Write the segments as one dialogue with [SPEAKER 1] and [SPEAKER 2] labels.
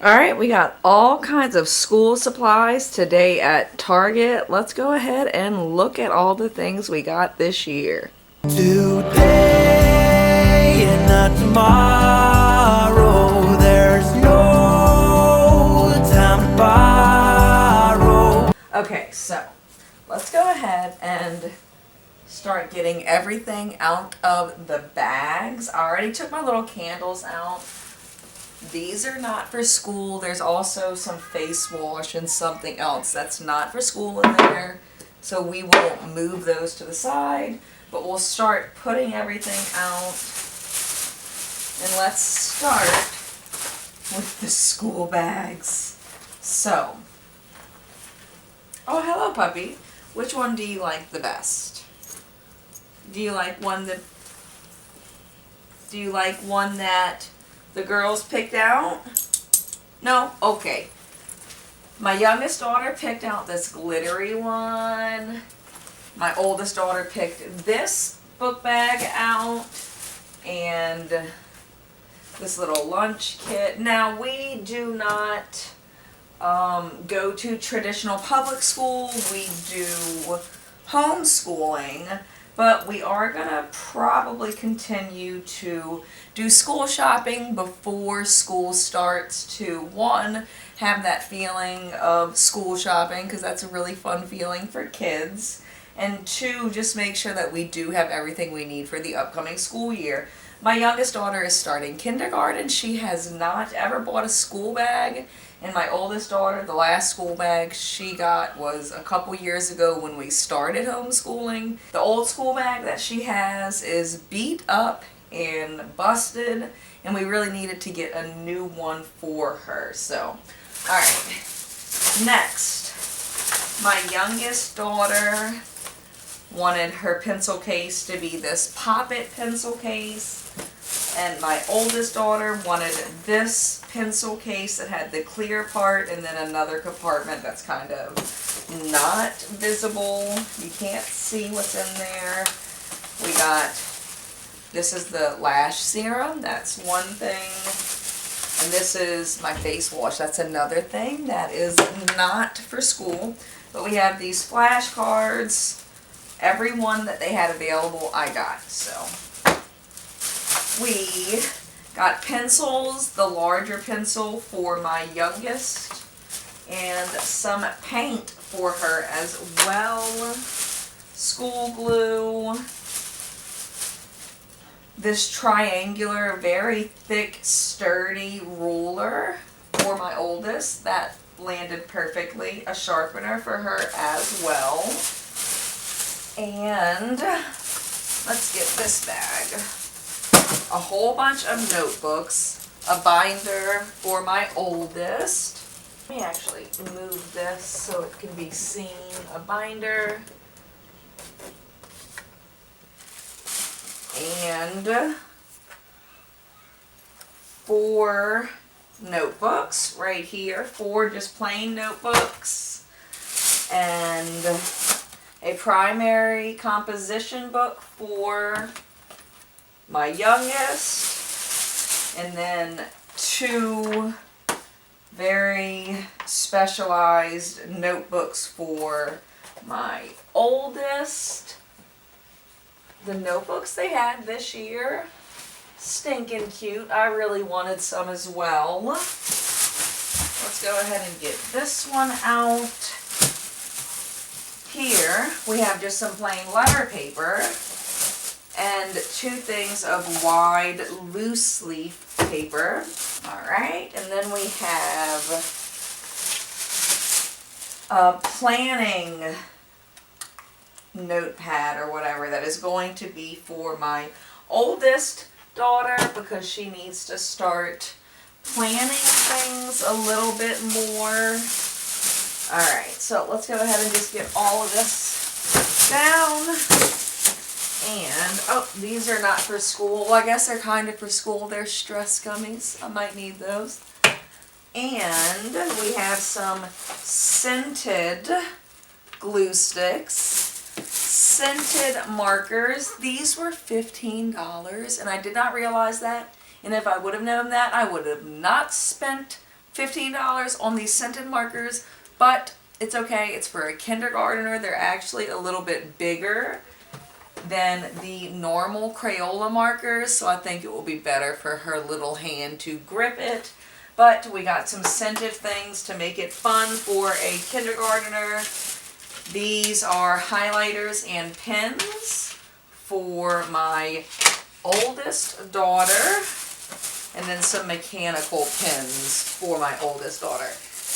[SPEAKER 1] All right, we got all kinds of school supplies today at Target. Let's go ahead and look at all the things we got this year.
[SPEAKER 2] Today and not tomorrow, there's no time to borrow.
[SPEAKER 1] Okay, so let's go ahead and start getting everything out of the bags. I already took my little candles out. These are not for school. There's also some face wash and something else that's not for school in there. So we will move those to the side, but we'll start putting everything out. And let's start with the school bags. So, oh, hello, puppy. Which one do you like the best? Do you like one that the girls picked out? No? Okay. My youngest daughter picked out this glittery one. My oldest daughter picked this book bag out. And this little lunch kit. Now, we do not go to traditional public school. We do homeschooling. But we are going to probably continue to do school shopping before school starts to, one, have that feeling of school shopping, because that's a really fun feeling for kids, and two, just make sure that we do have everything we need for the upcoming school year. My youngest daughter is starting kindergarten. She has not ever bought a school bag. And my oldest daughter, the last school bag she got was a couple years ago when we started homeschooling. The old school bag that she has is beat up and busted, and we really needed to get a new one for her. So, alright. Next, my youngest daughter wanted her pencil case to be this Pop-It pencil case. And my oldest daughter wanted this pencil case that had the clear part and then another compartment that's kind of not visible. You can't see what's in there. We got, this is the lash serum. That's one thing. And this is my face wash. That's another thing that is not for school. But we have these flashcards. Every one that they had available, I got. So we got pencils, the larger pencil for my youngest, and some paint for her as well. School glue. This triangular, very thick, sturdy ruler for my oldest. That landed perfectly. A sharpener for her as well. And let's get this bag. A whole bunch of notebooks, a binder for my oldest. Let me actually move this so it can be seen. A binder. And 4 notebooks right here. 4 just plain notebooks. And a primary composition book for my youngest, and then 2 very specialized notebooks for my oldest. The notebooks they had this year, stinking cute. I really wanted some as well. Let's go ahead and get this one out. Here we have just some plain letter paper and 2 things of wide loose leaf paper. Alright, and then we have a planning notepad or whatever that is going to be for my oldest daughter, because she needs to start planning things a little bit more. Alright, so let's go ahead and just get all of this down. And, oh, these are not for school. Well, I guess they're kind of for school. They're stress gummies. I might need those. And we have some scented glue sticks, scented markers. These were $15, and I did not realize that. And if I would have known that, I would have not spent $15 on these scented markers, but it's okay. It's for a kindergartner. They're actually a little bit bigger than the normal Crayola markers, so I think it will be better for her little hand to grip it. But we got some scented things to make it fun for a kindergartner. These are highlighters and pens for my oldest daughter, and then some mechanical pens for my oldest daughter.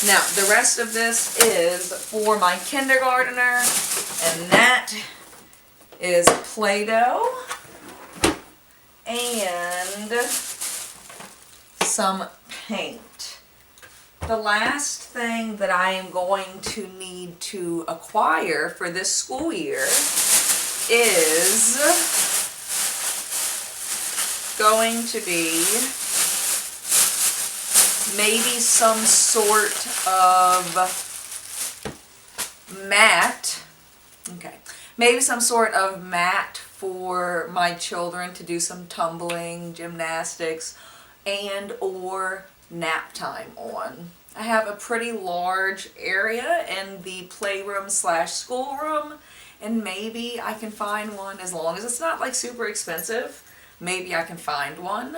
[SPEAKER 1] Now, the rest of this is for my kindergartner, and that is Play-Doh and some paint. The last thing that I am going to need to acquire for this school year is going to be maybe some sort of mat. Okay. Maybe some sort of mat for my children to do some tumbling, gymnastics, and or nap time on. I have a pretty large area in the playroom slash schoolroom, and maybe I can find one, as long as it's not like super expensive, maybe I can find one.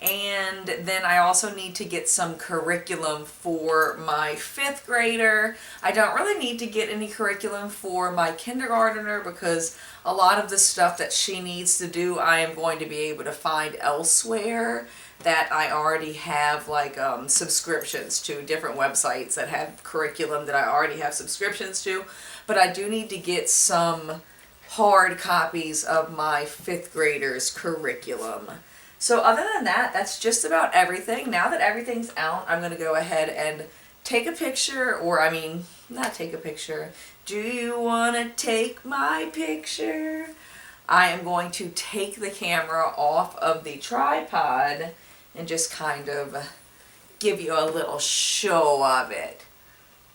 [SPEAKER 1] And then I also need to get some curriculum for my 5th grader. I don't really need to get any curriculum for my kindergartner because a lot of the stuff that she needs to do I am going to be able to find elsewhere that I already have, like subscriptions to different websites that have curriculum that I already have subscriptions to. But I do need to get some hard copies of my 5th graders curriculum. So other than that, that's just about everything. Now that everything's out, I'm going to go ahead and take a picture, or I mean, not take a picture. Do you want to take my picture? I am going to take the camera off of the tripod and just kind of give you a little show of it.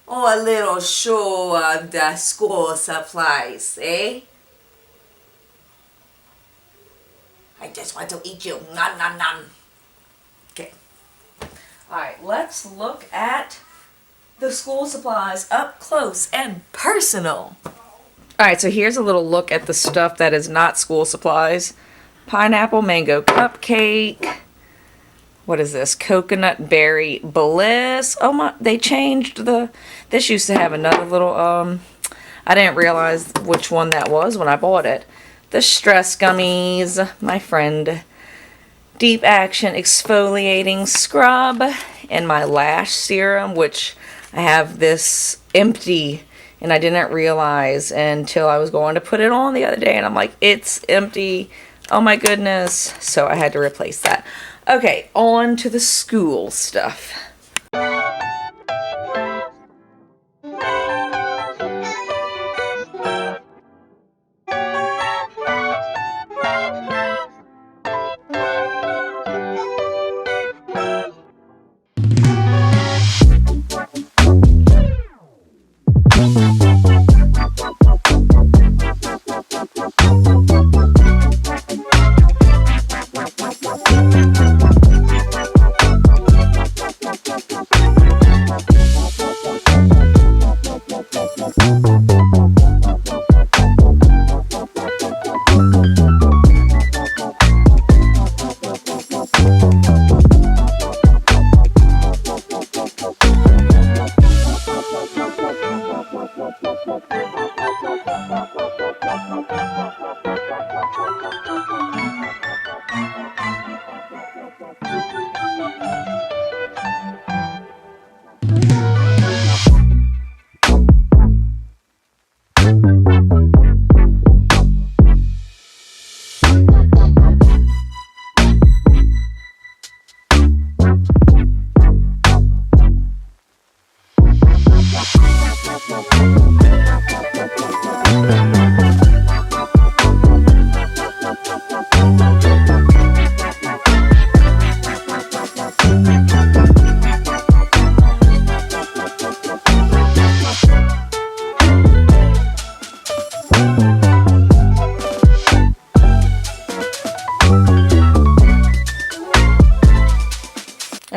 [SPEAKER 1] Oh, a little show of the school supplies, eh? I just want to eat you. Nom, nom, nom. Okay. Alright, let's look at the school supplies up close and personal. Alright, so here's a little look at the stuff that is not school supplies. Pineapple mango cupcake. What is this? Coconut berry bliss. Oh my, they changed this used to have another little, I didn't realize which one that was when I bought it. The stress gummies, my friend. Deep action exfoliating scrub, and my lash serum, which I have this empty, and I didn't realize until I was going to put it on the other day, and I'm like, it's empty. Oh my goodness. So I had to replace that. Okay, on to the school stuff.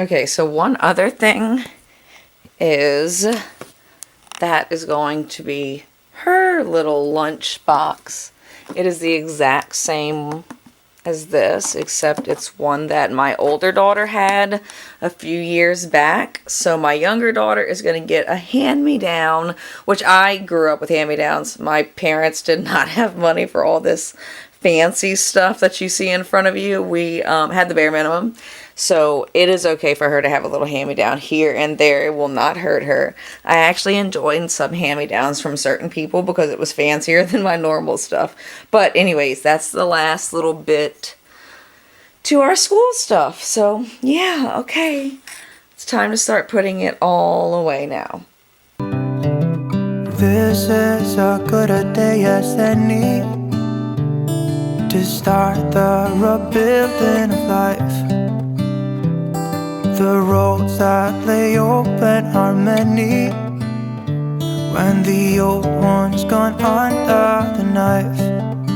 [SPEAKER 1] Okay, so one other thing is that is going to be her little lunch box. It is the exact same as this, except it's one that my older daughter had a few years back. So my younger daughter is going to get a hand-me-down, which I grew up with hand-me-downs. My parents did not have money for all this fancy stuff that you see in front of you. We had the bare minimum. So it is okay for her to have a little hand-me-down here and there. It will not hurt her. I actually enjoyed some hand-me-downs from certain people because it was fancier than my normal stuff. But anyways, that's the last little bit to our school stuff. So yeah, okay. It's time to start putting it all away now.
[SPEAKER 2] This is a good a day as any to start the rebuilding of life. The roads that lay open are many when the old one's gone under.